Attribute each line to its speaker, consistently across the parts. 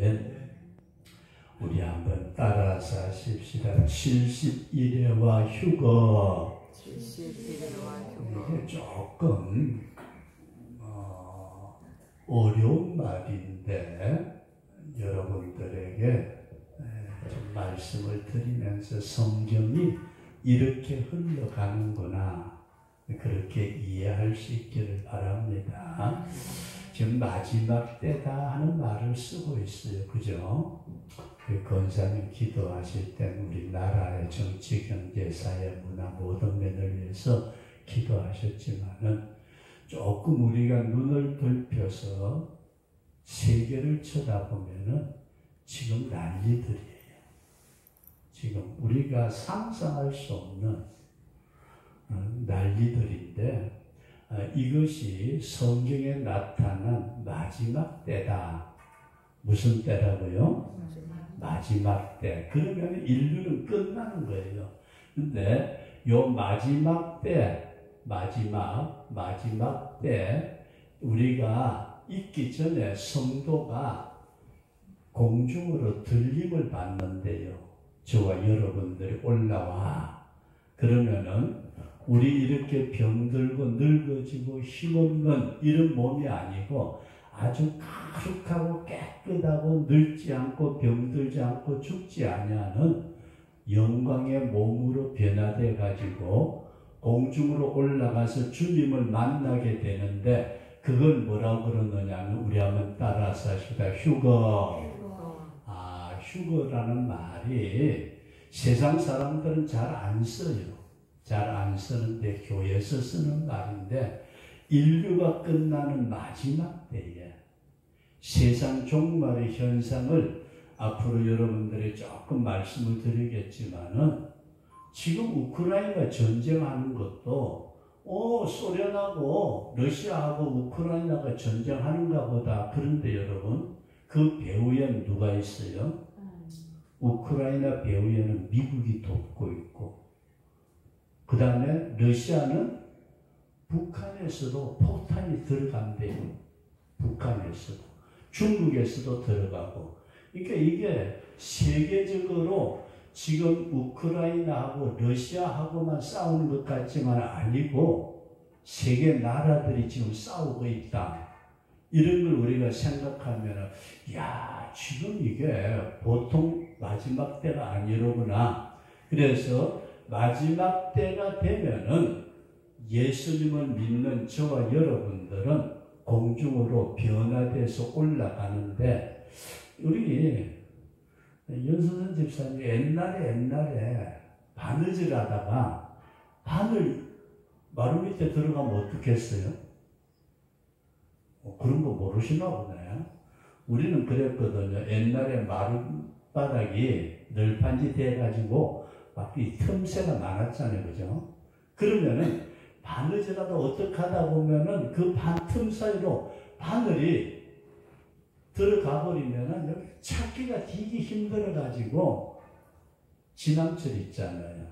Speaker 1: 아멘. 우리 한번 따라서 하십시다. 71회와 휴거.
Speaker 2: 71회와 휴거.
Speaker 1: 이게 조금 어려운 말인데 여러분들에게 좀 말씀을 드리면서 성경이 이렇게 흘러가는구나 그렇게 이해할 수 있기를 바랍니다. 지금 마지막 때다 하는 말을 쓰고 있어요. 그죠? 권사님 기도하실 때 우리나라의 정치, 경제, 사회, 문화 모든 면을 위해서 기도하셨지만은 조금 우리가 눈을 돌펴서 세계를 쳐다보면은 지금 난리들이에요. 지금 우리가 상상할 수 없는 난리들인데 이것이 성경에 나타난 마지막 때다. 무슨 때라고요? 마지막 때. 그러면 인류는 끝나는 거예요. 근데 요 마지막 때, 마지막 때 우리가 있기 전에 성도가 공중으로 들림을 받는데요. 저와 여러분들이 올라와. 그러면은 우리 이렇게 병들고 늙어지고 힘없는 이런 몸이 아니고 아주 거룩하고 깨끗하고 늙지 않고 병들지 않고 죽지 아니하는 영광의 몸으로 변화돼 가지고 공중으로 올라가서 주님을 만나게 되는데 그걸 뭐라고 그러느냐면 우리 한번 따라서 합시다. 휴거. 휴거라는 말이 세상 사람들은 잘 안 써요. 잘 안 쓰는데 교회에서 쓰는 말인데 인류가 끝나는 마지막 때에 세상 종말의 현상을 앞으로 여러분들이 조금 말씀을 드리겠지만은 지금 우크라이나 전쟁하는 것도 소련하고 러시아하고 우크라이나가 전쟁하는가 보다. 그런데 여러분 그 배후에 누가 있어요? 우크라이나 배후에는 미국이 돕고 있고 그 다음에 러시아는 북한에서도 폭탄이 들어간대요. 북한에서도. 중국에서도 들어가고. 그러니까 이게 세계적으로 지금 우크라이나하고 러시아하고만 싸우는 것 같지만 아니고 세계 나라들이 지금 싸우고 있다. 이런 걸 우리가 생각하면 지금 이게 보통 마지막 때가 아니로구나. 그래서 마지막 때가 되면은 예수님을 믿는 저와 여러분들은 공중으로 변화돼서 올라가는데 우리 연수선 집사님 옛날에 바느질 하다가 바늘 마루 밑에 들어가면 어떻겠어요? 그런 거 모르시나 보네요. 우리는 그랬거든요. 옛날에 마룻바닥이 널판지 돼가지고 막 이 틈새가 많았잖아요. 그죠? 그러면은 바느질하다 어떻게 하다 보면은 그 틈 사이로 바늘이 들어가 버리면은 여기 찾기가 되게 힘들어가지고 지남철 있잖아요.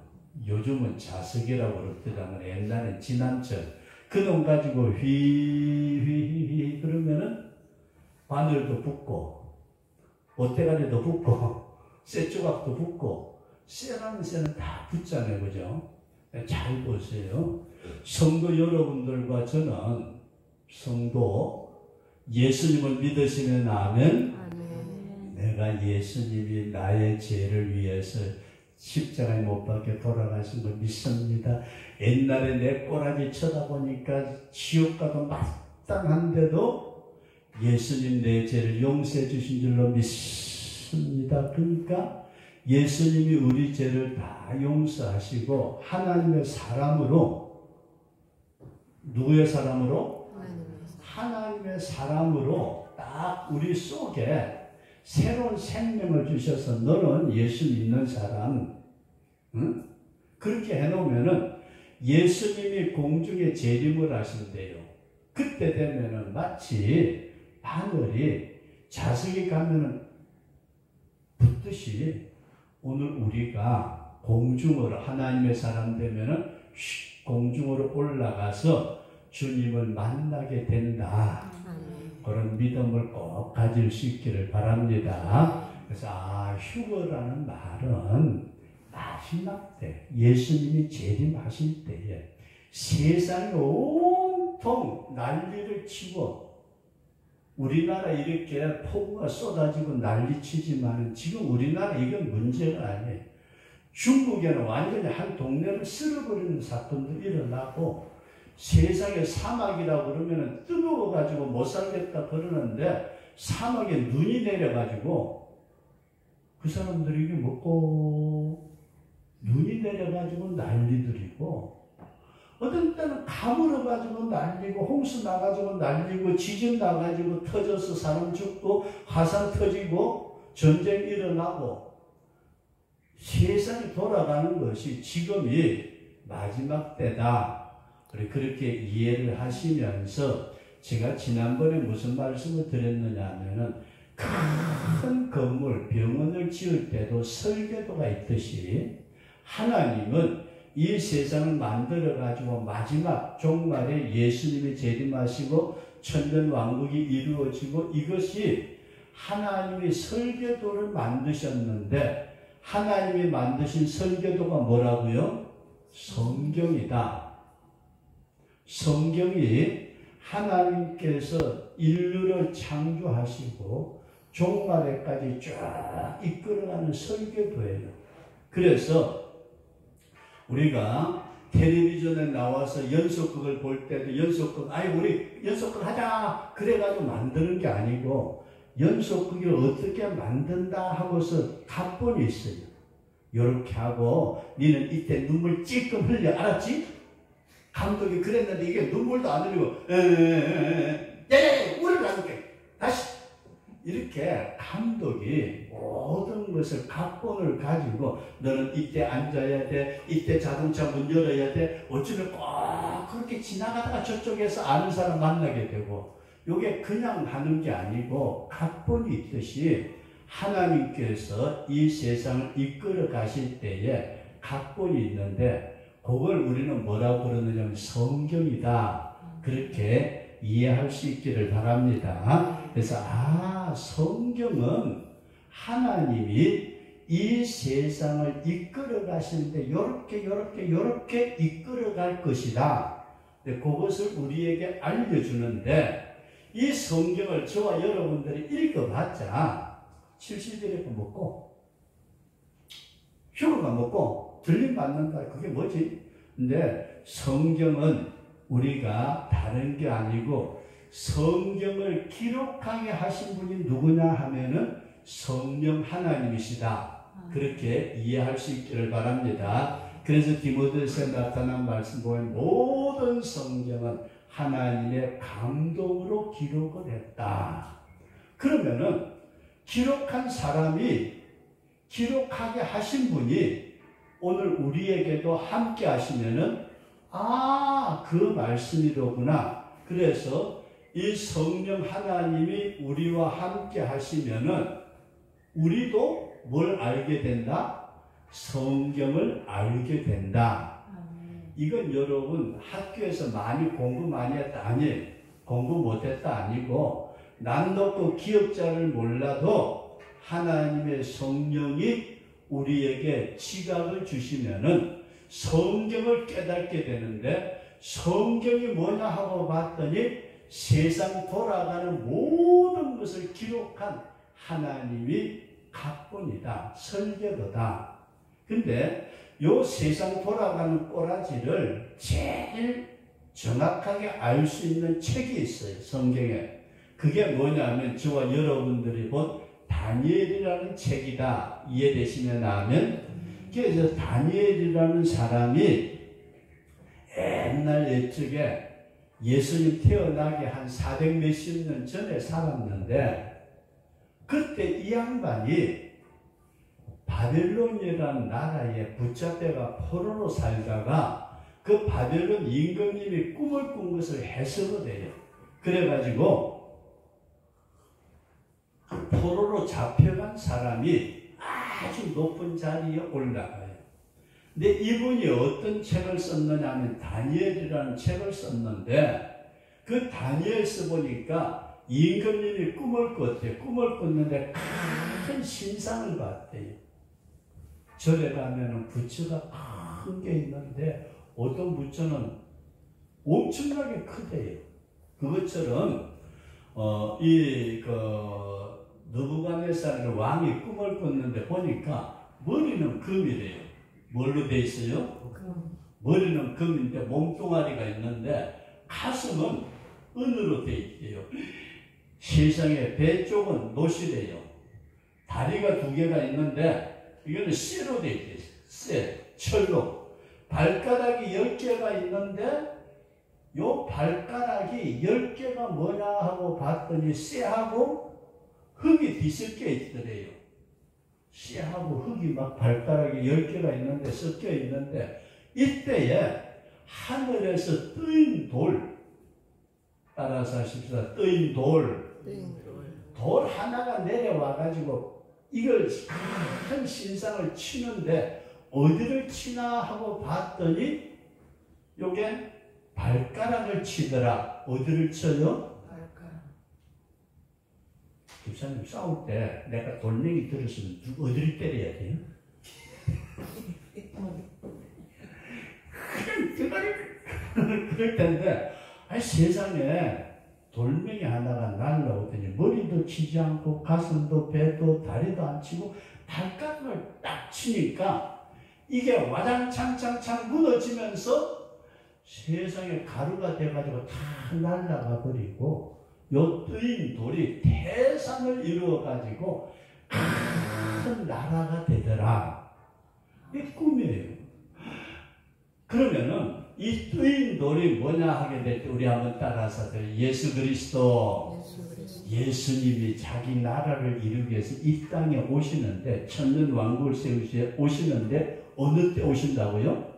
Speaker 1: 요즘은 자석이라고 그러더라면 옛날엔 지남철. 그놈 가지고 휘 그러면은 바늘도 붙고 옷대가리도 붙고 쇠조각도 붙고 쇠라는 쇠는 다 붙잖아요. 그죠? 잘 보세요. 성도 여러분들과 저는 성도 예수님을 믿으시면 아멘. 내가 예수님이 나의 죄를 위해서 십자가에 못 박혀 돌아가신 걸 믿습니다. 옛날에 내 꼬라지 쳐다보니까 지옥 가도 마땅한데도 예수님 내 죄를 용서해 주신 줄로 믿습니다. 그러니까 예수님이 우리 죄를 다 용서하시고 하나님의 사람으로 누구의 사람으로? 하나님의 사람으로 딱 우리 속에 새로운 생명을 주셔서 너는 예수 믿는 사람 응? 그렇게 해놓으면은 예수님이 공중에 재림을 하신대요. 그때 되면은 마치 바늘이 자석이 가면은 붙듯이 오늘 우리가 공중으로 하나님의 사람 되면은 공중으로 올라가서 주님을 만나게 된다. 그런 믿음을 꼭 가질 수 있기를 바랍니다. 그래서 휴거라는 말은 마지막 때 예수님이 재림하실 때에 세상이 온통 난리를 치고 우리나라 이렇게 폭우가 쏟아지고 난리치지만 지금 우리나라 이건 문제가 아니에요. 중국에는 완전히 한 동네를 쓸어버리는 사건도 일어나고 세상에 사막이라고 그러면 뜨거워가지고 못 살겠다 그러는데 사막에 눈이 내려가지고 그 사람들이 이게 먹고 눈이 내려가지고 난리들이고 어떤 때는 가물어가지고 난리고 홍수 나가지고 난리고 지진 나가지고 터져서 사람 죽고 화산 터지고 전쟁 일어나고 세상이 돌아가는 것이 지금이 마지막 때다. 그렇게 이해를 하시면서 제가 지난번에 무슨 말씀을 드렸느냐 하면은 큰 건물, 병원을 지을 때도 설계도가 있듯이 하나님은 이 세상을 만들어가지고 마지막 종말에 예수님이 재림하시고 천년왕국이 이루어지고 이것이 하나님이 설계도를 만드셨는데 하나님이 만드신 설계도가 뭐라고요? 성경이다. 성경이 하나님께서 인류를 창조하시고 종말에까지 쫙 이끌어가는 설계도예요. 그래서 우리가 텔레비전에 나와서 연속극을 볼 때도 우리 연속극 하자 그래가지고 만드는 게 아니고 연속극을 어떻게 만든다 하고서 각본이 있어요. 요렇게 하고 니는 이때 눈물 찔끔 흘려. 알았지? 감독이 그랬는데 이게 눈물도 안 흘리고 우리를 놔줄게. 다시 이렇게 감독이 모든 것을 각본을 가지고 너는 이때 앉아야 돼. 이때 자동차 문 열어야 돼. 어쩌면 꼭 그렇게 지나가다가 저쪽에서 아는 사람 만나게 되고 이게 그냥 하는 게 아니고 각본이 있듯이 하나님께서 이 세상을 이끌어 가실 때에 각본이 있는데 그걸 우리는 뭐라고 그러느냐 하면 성경이다. 그렇게 이해할 수 있기를 바랍니다. 그래서 성경은 하나님이 이 세상을 이끌어 가시는데 요렇게 이끌어 갈 것이다. 그것을 우리에게 알려주는데 이 성경을 저와 여러분들이 읽어봤자 70일에 먹고 휴가가 먹고 들림 받는다. 그게 뭐지? 근데 성경은 우리가 다른 게 아니고 성경을 기록하게 하신 분이 누구냐 하면은 성령 하나님이시다. 그렇게 이해할 수 있기를 바랍니다. 그래서 디모데후서에 나타난 말씀 보면 모든 성경은 하나님의 감동으로 기록을 했다. 그러면은 기록한 사람이 기록하게 하신 분이 오늘 우리에게도 함께 하시면은 그 말씀이로구나. 그래서 이 성령 하나님이 우리와 함께 하시면은 우리도 뭘 알게 된다? 성경을 알게 된다. 이건 여러분 학교에서 많이 공부 많이 했다 아니에요. 공부 못했다 아니고 난 놓고 기억자를 몰라도 하나님의 성령이 우리에게 지각을 주시면은 성경을 깨닫게 되는데 성경이 뭐냐 하고 봤더니 세상 돌아가는 모든 것을 기록한 하나님이 각본이다. 설계도다. 근데 요 세상 돌아가는 꼬라지를 제일 정확하게 알 수 있는 책이 있어요. 성경에. 그게 뭐냐면 저와 여러분들이 본 다니엘이라는 책이다. 이해되시면 하면 그래서 다니엘이라는 사람이 옛날 옛적에 예수님 태어나기 한 400 몇십 년 전에 살았는데 그때 이 양반이 바벨론이라는 나라에 붙잡혀가 포로로 살다가 그 바벨론 임금님이 꿈을 꾼 것을 해석을 해요. 그래가지고 포로로 잡혀간 사람이 아주 높은 자리에 올라가요. 근데 이분이 어떤 책을 썼느냐 하면 다니엘이라는 책을 썼는데 그 다니엘서 보니까 임금님이 꿈을 꿨대요. 꿈을 꿨는데 큰 신상을 봤대요. 절에 가면은 부처가 큰 게 있는데 어떤 부처는 엄청나게 크대요. 그것처럼 느부갓네살 왕이 꿈을 꿨는데 보니까 머리는 금이래요. 뭘로 돼 있어요? 머리는 금인데 몸뚱아리가 있는데 가슴은 은으로 돼 있대요. 세상에 배 쪽은 노시래요. 다리가 2개가 있는데 이거는 쇠로 돼 있대요. 쇠, 철로. 발가락이 10개가 있는데 요 발가락이 10개가 뭐냐 하고 봤더니 쇠하고 흙이 뒤섞여 있더래요. 쇠하고 흙이 막 발가락이 10개가 있는데 섞여 있는데 이때에 하늘에서 뜨인 돌, 따라서 하십시다. 뜨인 돌 하나가 내려와가지고 이걸 큰 신상을 치는데 어디를 치나 하고 봤더니 요게 발가락을 치더라. 어디를 쳐요?
Speaker 2: 발가락.
Speaker 1: 집사님 싸울 때 내가 돌멩이 들었으면 어디를 때려야 돼요? 그럴 텐데 세상에 돌멩이 하나가 날라오더니 머리도 치지 않고 가슴도 배도 다리도 안 치고 발가락을 딱 치니까 이게 와장창창창 무너지면서 세상에 가루가 돼가지고 다 날아가 버리고 요 뜨인 돌이 태산을 이루어가지고 큰 나라가 되더라. 이게 꿈이에요. 그러면은 이 뜨인 돌이 뭐냐 하게 될 때 우리 한번 따라서 예수 그리스도, 예수님이 자기 나라를 이루기 위해서 이 땅에 오시는데 천년 왕국을 세우시에 오시는데 어느 때 오신다고요?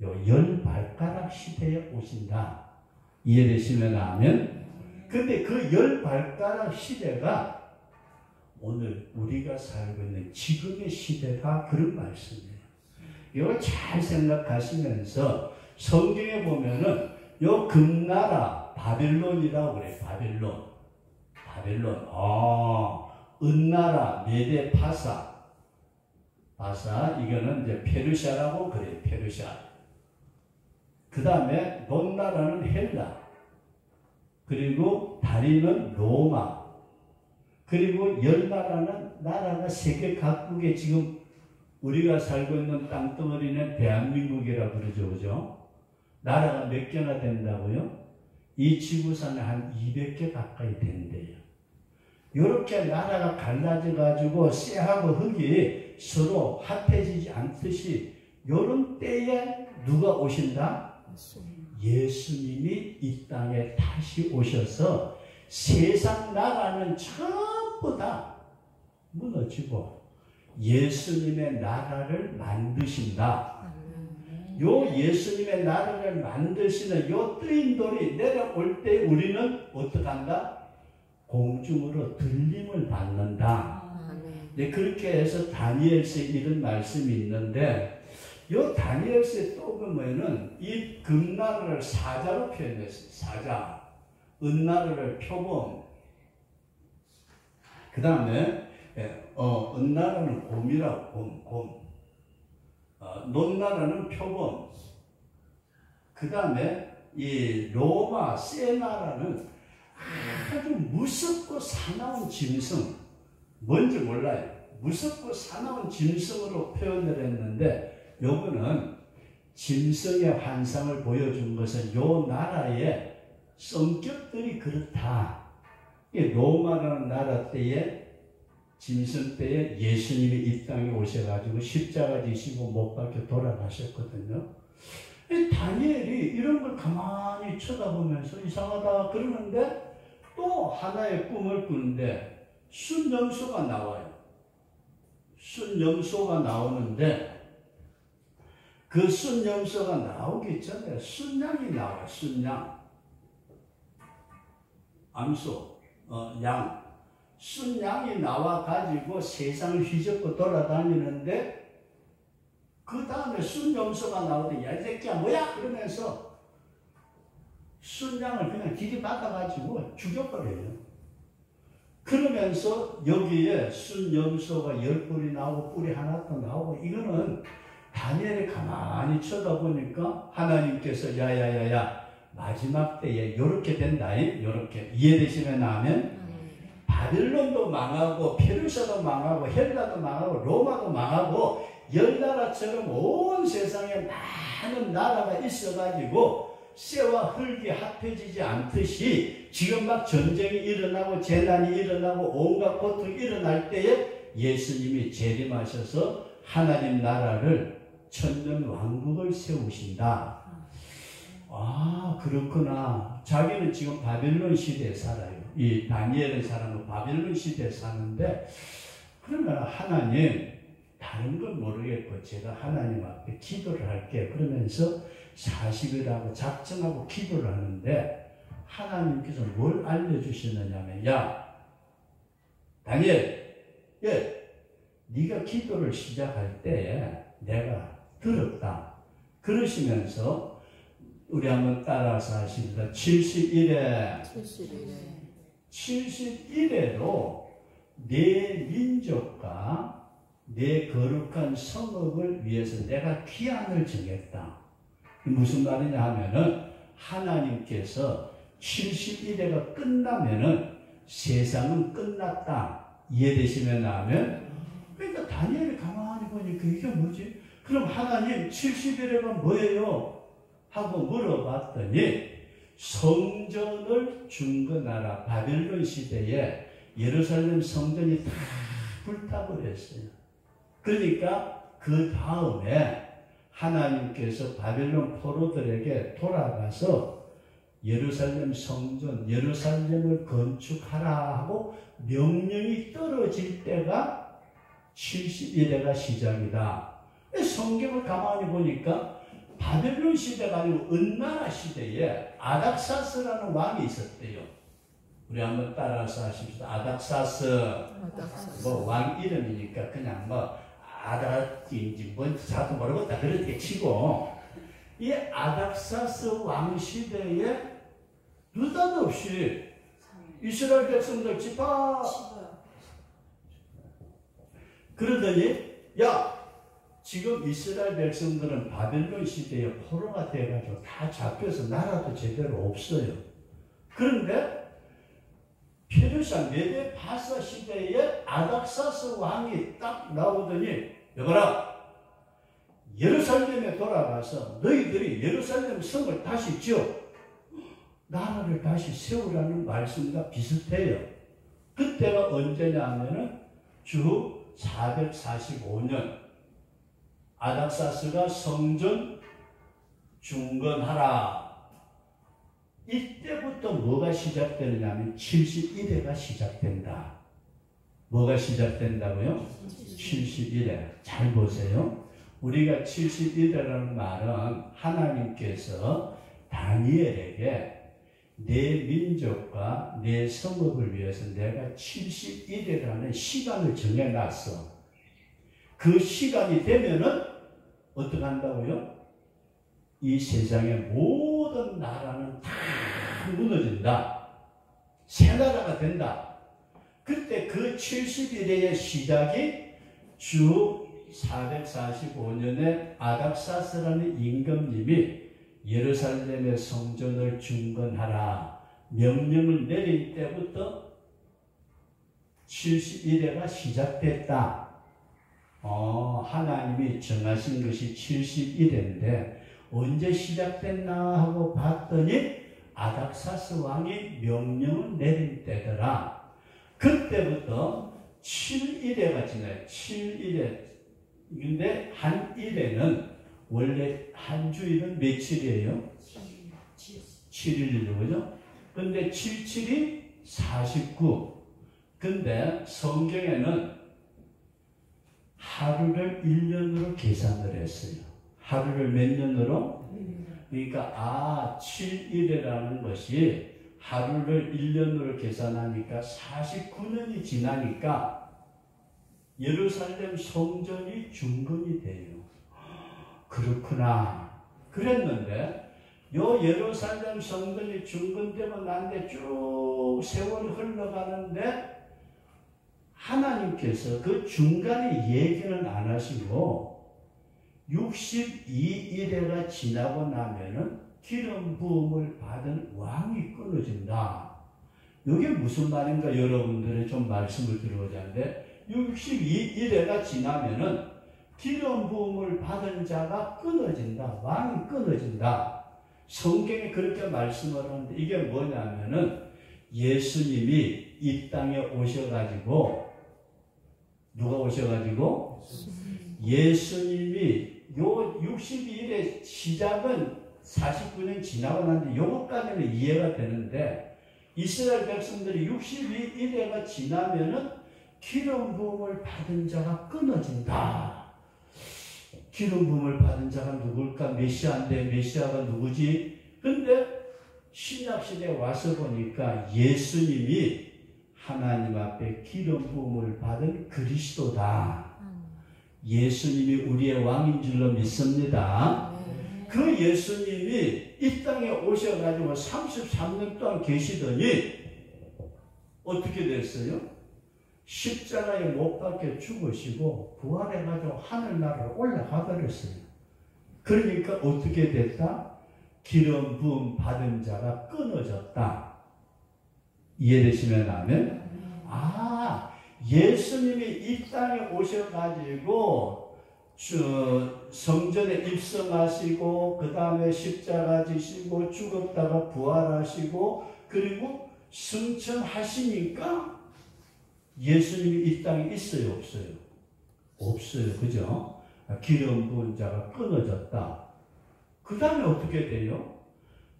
Speaker 1: 요 10발가락 시대에 오신다. 이해되시면 아멘. 근데 그 10발가락 시대가 오늘 우리가 살고 있는 지금의 시대가 그런 말씀이에요. 이걸 잘 생각하시면서 성경에 보면은 요 금나라 바벨론이라고 그래요. 바벨론. 은나라 메데 파사 이거는 이제 페르시아라고 그래요. 페르시아. 그 다음에 논나라는 헬라. 그리고 다리는 로마. 그리고 10나라는 나라가 세계 각국에 지금 우리가 살고 있는 땅덩어리는 대한민국이라고 그러죠. 그죠? 나라가 몇 개나 된다고요? 이 지구상에 한 200개 가까이 된대요. 이렇게 나라가 갈라져가지고 쇠하고 흙이 서로 합해지지 않듯이 이런 때에 누가 오신다? 예수님이 이 땅에 다시 오셔서 세상 나라는 전부 다 무너지고 예수님의 나라를 만드신다. 요 예수님의 나라를 만드시는 요 뜨인 돌이 내려올 때 우리는 어떻게 한다? 공중으로 들림을 받는다. 네, 그렇게 해서 다니엘서에 이런 말씀이 있는데 요 다니엘서에 또 보면은 이 금나라를 사자로 표현했어요. 사자. 은나라를 표범. 그 다음에 은나라는 곰이라고 곰. 논나라는 표범. 그 다음에 이 로마 세나라는 아주 무섭고 사나운 짐승. 뭔지 몰라요. 무섭고 사나운 짐승으로 표현을 했는데 요거는 짐승의 환상을 보여준 것은 요 나라의 성격들이 그렇다. 로마라는 나라 때에 짐승 때에 예수님이 이 땅에 오셔가지고 십자가 지시고 못 박혀 돌아가셨거든요. 다니엘이 이런 걸 가만히 쳐다보면서 이상하다 그러는데 또 하나의 꿈을 꾸는데 순염소가 나와요. 순염소가 나오는데 그 순염소가 나오기 전에 순양이 나와요. 순양. 암소, 양. 순양이 나와가지고 세상을 휘젓고 돌아다니는데 그 다음에 순염소가 나오더니 야 이 새끼야 뭐야? 그러면서 순양을 그냥 들이받아가지고 죽여버려요. 그러면서 여기에 순염소가 10뿔이 나오고 뿔이 하나 더 나오고, 이거는 다니엘이 가만히 쳐다보니까 하나님께서 야야야야 마지막 때에 요렇게 된다. 요렇게 이해되시면 하면 바빌론도 망하고 페르시아도 망하고 헬라도 망하고 로마도 망하고 열 나라처럼 온 세상에 많은 나라가 있어가지고 쇠와 흙이 합해지지 않듯이 지금 막 전쟁이 일어나고 재난이 일어나고 온갖 고통이 일어날 때에 예수님이 재림하셔서 하나님 나라를 천년 왕국을 세우신다. 아, 그렇구나. 자기는 지금 바빌론 시대에 살아요. 이 다니엘의 사람은 바빌론 시대에 사는데, 그러면 하나님, 다른 건 모르겠고 제가 하나님 앞에 기도를 할게. 그러면서 40일하고 작정하고 기도를 하는데, 하나님께서 뭘 알려주시느냐면, 야 다니엘, 네가 기도를 시작할 때에 내가 들었다. 그러시면서 우리 한번 따라서 하십니다. 71회로 내 민족과 내 거룩한 성읍을 위해서 내가 기한을 정했다. 무슨 말이냐 하면은 하나님께서 71회가 끝나면은 세상은 끝났다. 이해되시면 하면, 그러니까 다니엘이 가만히 보니까 이게 뭐지? 그럼 하나님 71회가 뭐예요? 하고 물어봤더니 성전을 중건하라. 바빌론 시대에 예루살렘 성전이 다 불타버렸어요. 그러니까 그 다음에 하나님께서 바빌론 포로들에게 돌아가서 예루살렘 성전, 예루살렘을 건축하라 하고 명령이 떨어질 때가 71회가 시작이다. 성경을 가만히 보니까 바벨론 시대가 아니고 은나라 시대에 아닥사스라는 왕이 있었대요. 우리 한번 따라서 하십시다. 아닥사스. 뭐 왕 이름이니까 그냥 뭐 아닥인지 뭔지 자도 모르겠다 그렇게 치고, 이 아닥사스 왕 시대에 느닷없이 이스라엘 백성들 집합. 그러더니 야, 지금 이스라엘 백성들은 바벨론 시대에 포로가 돼가지고 다 잡혀서 나라도 제대로 없어요. 그런데 페르시아 메데 바사 시대에 아닥사스 왕이 딱 나오더니, 여봐라, 예루살렘에 돌아가서 너희들이 예루살렘 성을 다시 지어 나라를 다시 세우라는 말씀과 비슷해요. 그때가 언제냐 하면은 주 445년 아닥사스가 성전 중건하라. 이때부터 뭐가 시작되느냐 하면 71회가 시작된다. 뭐가 시작된다고요? 71회. 잘 보세요. 우리가 71회라는 말은 하나님께서 다니엘에게 내 민족과 내 성읍을 위해서 내가 71회라는 시간을 정해놨어. 그 시간이 되면은 어떻게 한다고요? 이 세상의 모든 나라는 다 무너진다. 새 나라가 된다. 그때 그 71회의 시작이 주 445년에 아닥사스라는 임금님이 예루살렘의 성전을 중건하라 명령을 내릴 때부터 71회가 시작됐다. 하나님이 정하신 것이 71회인데 언제 시작됐나 하고 봤더니 아닥사스 왕이 명령을 내릴 때더라. 그때부터 7일회가 지나요. 7일회. 근데 한 일회는 원래 한 주일은 며칠이에요? 7일이죠. 그죠? 근데 77이 49. 근데 성경에는 하루를 1년으로 계산을 했어요. 하루를 몇 년으로? 그러니까 7일이라는 것이 하루를 1년으로 계산하니까 49년이 지나니까 예루살렘 성전이 중건이 돼요. 그렇구나. 그랬는데 요 예루살렘 성전이 중건되고 난데 쭉 세월이 흘러가는데 하나님께서 그 중간에 얘기는 안 하시고 62일회가 지나고 나면은 기름 부음을 받은 왕이 끊어진다. 이게 무슨 말인가 여러분들의 좀 말씀을 드리고자 하는데 62일회가 지나면은 기름 부음을 받은 자가 끊어진다. 왕이 끊어진다. 성경에 그렇게 말씀을 하는데 이게 뭐냐면은 예수님이 이 땅에 오셔가지고 누가 오셔가지고 예수님이 요 62일의 시작은 49년 지나고 났는데 요것까지는 이해가 되는데 이스라엘 백성들이 62일회가 지나면은 기름 부음을 받은 자가 끊어진다. 기름 부음을 받은 자가 누굴까? 메시아인데 메시아가 누구지? 근데 신약시대에 와서 보니까 예수님이 하나님 앞에 기름 부음을 받은 그리스도다. 예수님이 우리의 왕인 줄로 믿습니다. 그 예수님이 이 땅에 오셔가지고 33년 동안 계시더니 어떻게 됐어요? 십자가에 못 박혀 죽으시고 부활해가지고 하늘나라로 올라가 버렸어요. 그러니까 어떻게 됐다? 기름 부음 받은 자가 끊어졌다. 이해되시면 아멘? 예수님이 이 땅에 오셔가지고 성전에 입성하시고 그 다음에 십자가 지시고 죽었다가 부활하시고 그리고 승천하시니까 예수님이 이 땅에 있어요? 없어요? 없어요. 그죠? 기름 부은 자가 끊어졌다. 그 다음에 어떻게 돼요?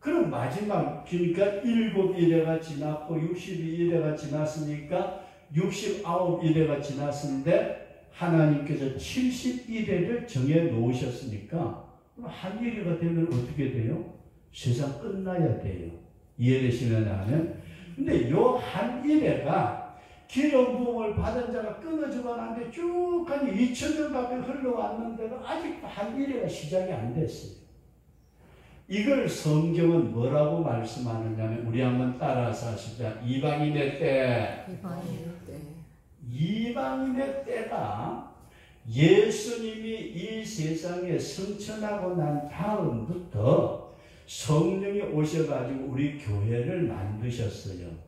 Speaker 1: 그럼 마지막, 그러니까 7일회가 지났고 62일회가 지났으니까 69일회가 지났는데 하나님께서 71회를 정해 놓으셨으니까 한 일회가 되면 어떻게 돼요? 세상 끝나야 돼요. 이해되시면 하면. 근데 요 한 일회가 기름 부음을 받은 자가 끊어지고 나는데 쭉 한 2000년 가까이 흘러왔는데도 아직도 한 일회가 시작이 안 됐어요. 이걸 성경은 뭐라고 말씀하느냐면 우리 한번 따라서 하시자. 이방인의 때. 이방인의 때가 예수님이 이 세상에 승천하고 난 다음부터 성령이 오셔가지고 우리 교회를 만드셨어요.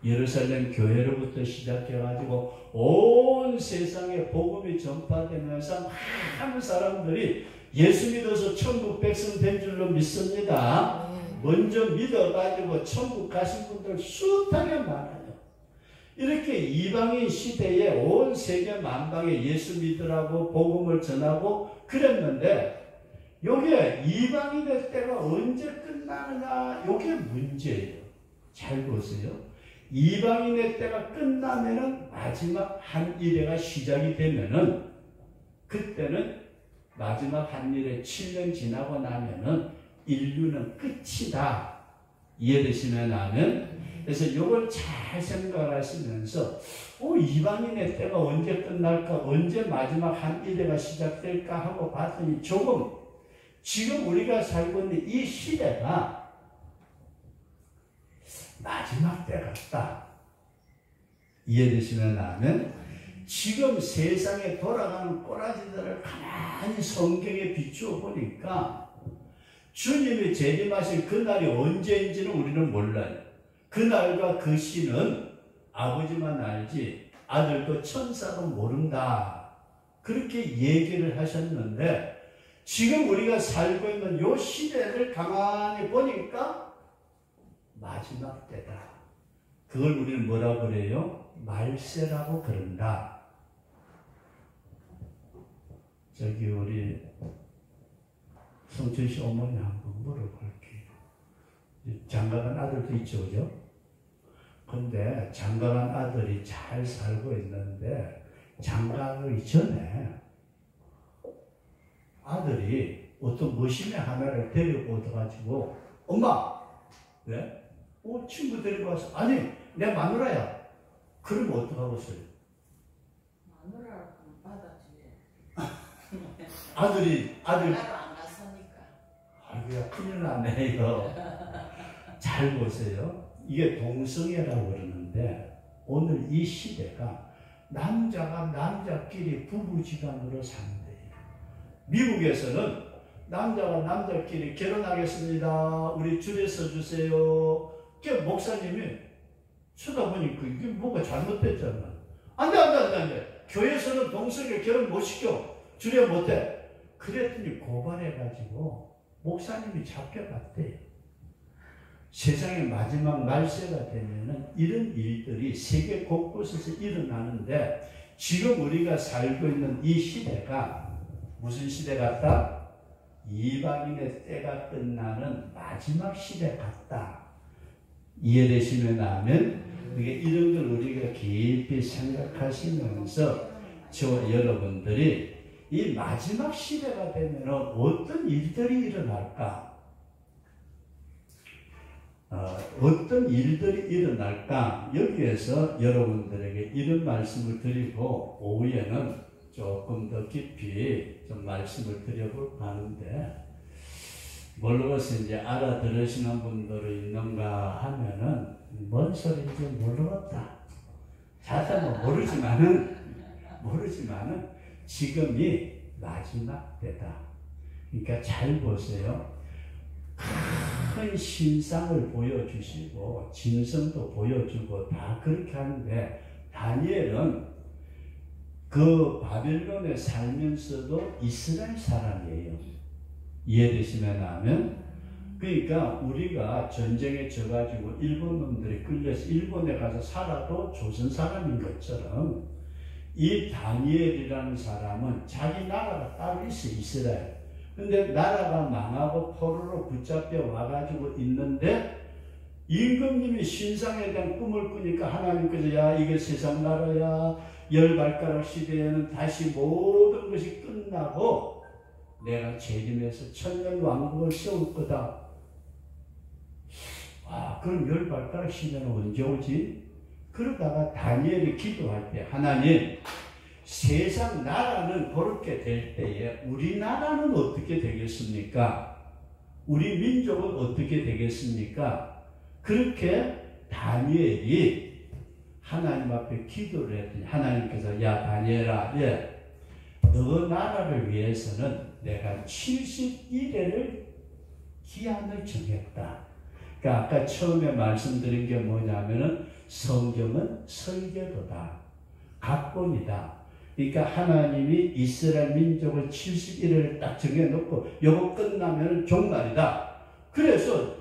Speaker 1: 예루살렘 교회로부터 시작해가지고 온 세상에 복음이 전파되면서 많은 사람들이 예수 믿어서 천국 백성 된 줄로 믿습니다. 먼저 믿어가지고 천국 가신 분들 숱하게 많아요. 이렇게 이방인 시대에 온 세계 만방에 예수 믿으라고 복음을 전하고 그랬는데 요게 이방인의 때가 언제 끝나느냐 요게 문제예요. 잘 보세요. 이방인의 때가 끝나면은 마지막 한 일회가 시작이 되면은 그때는 마지막 한 일회 7년 지나고 나면은 인류는 끝이다. 이해되시면 하면 그래서 이걸 잘 생각하시면서 이방인의 때가 언제 끝날까? 언제 마지막 한 일회가 시작될까? 하고 봤더니 조금 지금 우리가 살고 있는 이 시대가 마지막 때 같다. 이해되시면 하면 지금 세상에 돌아가는 꼬라지들을 가만히 성경에 비추어 보니까 주님이 재림하실 그날이 언제인지는 우리는 몰라요. 그날과 그 시는 아버지만 알지 아들도 천사도 모른다. 그렇게 얘기를 하셨는데 지금 우리가 살고 있는 이 시대를 가만히 보니까 마지막 때다. 그걸 우리는 뭐라고 그래요? 말세라고 그런다. 저기 우리 성춘 씨 어머니 한번 물어볼게요. 장가간 아들도 있죠, 그죠? 근데 장가간 아들이 잘 살고 있는데 장가가기 전에 아들이 어떤 머신의 하나를 데리고 오셔가지고 엄마! 왜? 친구 데리고 와서 아니 내 마누라야. 그러면 어떡하겠어요?
Speaker 2: 마누라를 받아주지.
Speaker 1: 아들
Speaker 2: 나로 안 갔으니까.
Speaker 1: 아이고야, 큰일 났네요. 잘 보세요. 이게 동성애라고 그러는데, 오늘 이 시대가 남자가 남자끼리 부부지간으로 산대요. 미국에서는 남자가 남자끼리 결혼하겠습니다. 우리 줄에 서주세요. 목사님이 쳐다보니까 이게 뭐가 잘못됐잖아. 안 돼. 교회에서는 동성애 결혼 못 시켜. 줄에 못해. 그랬더니 고발해가지고 목사님이 잡혀갔대요. 세상의 마지막 말세가 되면은 이런 일들이 세계 곳곳에서 일어나는데, 지금 우리가 살고 있는 이 시대가 무슨 시대 같다? 이방인의 때가 끝나는 마지막 시대 같다. 이해되시면 아멘? 이런 걸 우리가 깊이 생각하시면서 저와 여러분들이 이 마지막 시대가 되면 어떤 일들이 일어날까? 어떤 일들이 일어날까? 여기에서 여러분들에게 이런 말씀을 드리고 오후에는 조금 더 깊이 좀 말씀을 드려볼까 하는데, 모르고서 이제 알아들으시는 분들이 있는가 하면은 뭔 소리인지 모르겠다. 자세히 모르지만은 지금이 마지막 때다. 그러니까 잘 보세요. 큰 신상을 보여주시고 진성도 보여주고 다 그렇게 하는데, 다니엘은 그 바벨론에 살면서도 이스라엘 사람이에요. 이해되시면 하면, 그러니까 우리가 전쟁에 져가지고 일본 놈들이 끌려서 일본에 가서 살아도 조선 사람인 것처럼, 이 다니엘이라는 사람은 자기 나라가 따로 있어, 이스라엘. 근데 나라가 망하고 포로로 붙잡혀 와가지고 있는데, 임금님이 신상에 대한 꿈을 꾸니까 하나님께서 야, 이게 세상 나라야, 열 발가락 시대에는 다시 모든 것이 끝나고 내가 재림해서 천년 왕국을 세울 거다. 와, 그럼 열 발가락 시대는 언제 오지? 그러다가 다니엘이 기도할 때, 하나님, 세상 나라는 그렇게 될 때에 우리나라는 어떻게 되겠습니까? 우리 민족은 어떻게 되겠습니까? 그렇게 다니엘이 하나님 앞에 기도를 했더니 하나님께서 야, 다니엘아, 너 나라를 위해서는 내가 71회를 기한을 정했다. 그러니까 아까 처음에 말씀드린 게 뭐냐면은 성경은 설계도다. 각본이다. 그러니까 하나님이 이스라엘 민족을 71회를 딱 정해놓고 요거 끝나면 종말이다. 그래서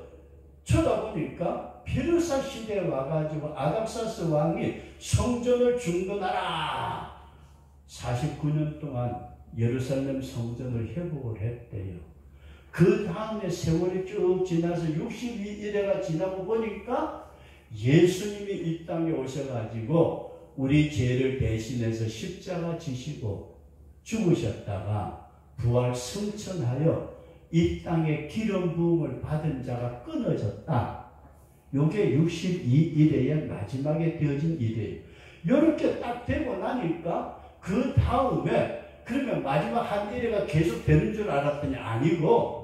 Speaker 1: 쳐다보니까 페르사 시대에 와가지고 아닥사스 왕이 성전을 중건하라. 49년 동안 예루살렘 성전을 회복을 했대요. 그 다음에 세월이 쭉 지나서 62일회가 지나고 보니까 예수님이 이 땅에 오셔가지고 우리 죄를 대신해서 십자가 지시고 죽으셨다가 부활 승천하여 이 땅에 기름 부음을 받은 자가 끊어졌다. 요게 62일의 마지막에 되어진 일이에요. 요렇게 딱 되고 나니까 그 다음에 그러면 마지막 한 일회가 계속 되는 줄 알았더니 아니고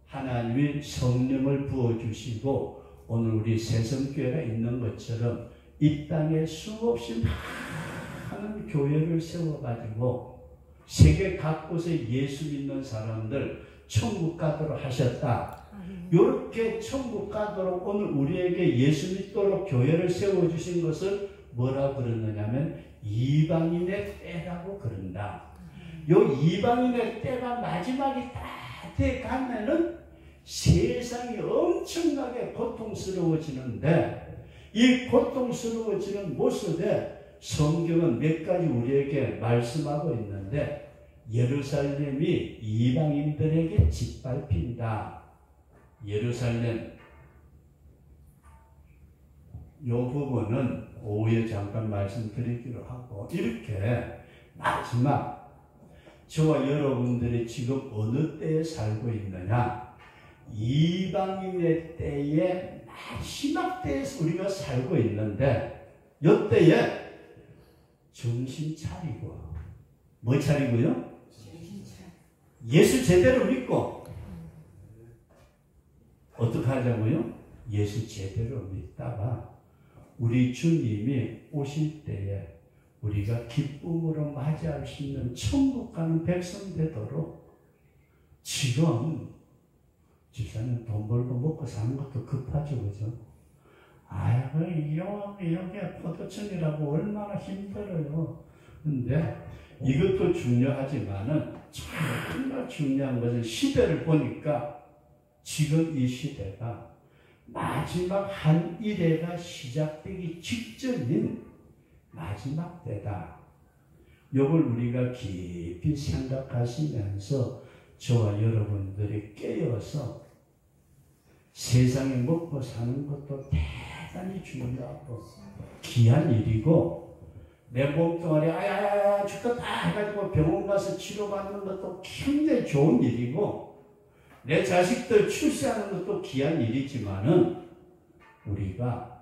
Speaker 1: 하나님이 성령을 부어주시고 오늘 우리 새성교회가 있는 것처럼 이 땅에 수없이 많은 교회를 세워가지고 세계 각곳에 예수 믿는 사람들 천국 가도록 하셨다. 이렇게 천국 가도록 오늘 우리에게 예수 믿도록 교회를 세워주신 것을 뭐라고 그러느냐면 이방인의 때라고 그런다. 요 이방인의 때가 마지막이 다 돼 가면은 세상이 엄청나게 고통스러워지는데 이 고통스러워지는 모습에 성경은 몇 가지 우리에게 말씀하고 있는데 예루살렘이 이방인들에게 짓밟힌다. 예루살렘 이 부분은 오후에 잠깐 말씀드리기로 하고 이렇게 마지막 저와 여러분들이 지금 어느 때에 살고 있느냐 이방인의 때에 마지막 때에서 우리가 살고 있는데 이때에 정신 차리고 뭐 차리고요? 예수 제대로 믿고 어떻게 하자고요? 예수 제대로 믿다가 우리 주님이 오실 때에 우리가 기쁨으로 맞이할 수 있는 천국 가는 백성 되도록 지금 집사님 돈 벌고 먹고 사는 것도 급하죠, 그죠? 아이고, 여기 포도청이라고 얼마나 힘들어요. 근데 이것도 중요하지만은 정말 중요한 것은 시대를 보니까 지금 이 시대가 마지막 한 일회가 시작되기 직전인 마지막 때다. 이걸 우리가 깊이 생각하시면서 저와 여러분들이 깨어서 세상에 먹고 사는 것도 대단히 중요하고 귀한 일이고 내 몸뚱아리 아야야야 죽겠다 해가지고 병원 가서 치료받는 것도 굉장히 좋은 일이고 내 자식들 출세하는 것도 귀한 일이지만은 우리가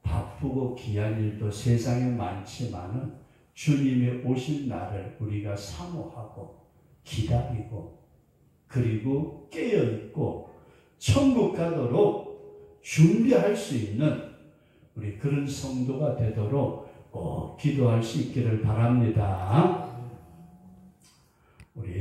Speaker 1: 바쁘고 귀한 일도 세상에 많지만은 주님이 오실 날을 우리가 사모하고 기다리고 그리고 깨어있고 천국 가도록 준비할 수 있는 우리 그런 성도가 되도록 꼭 기도할 수 있기를 바랍니다. 우리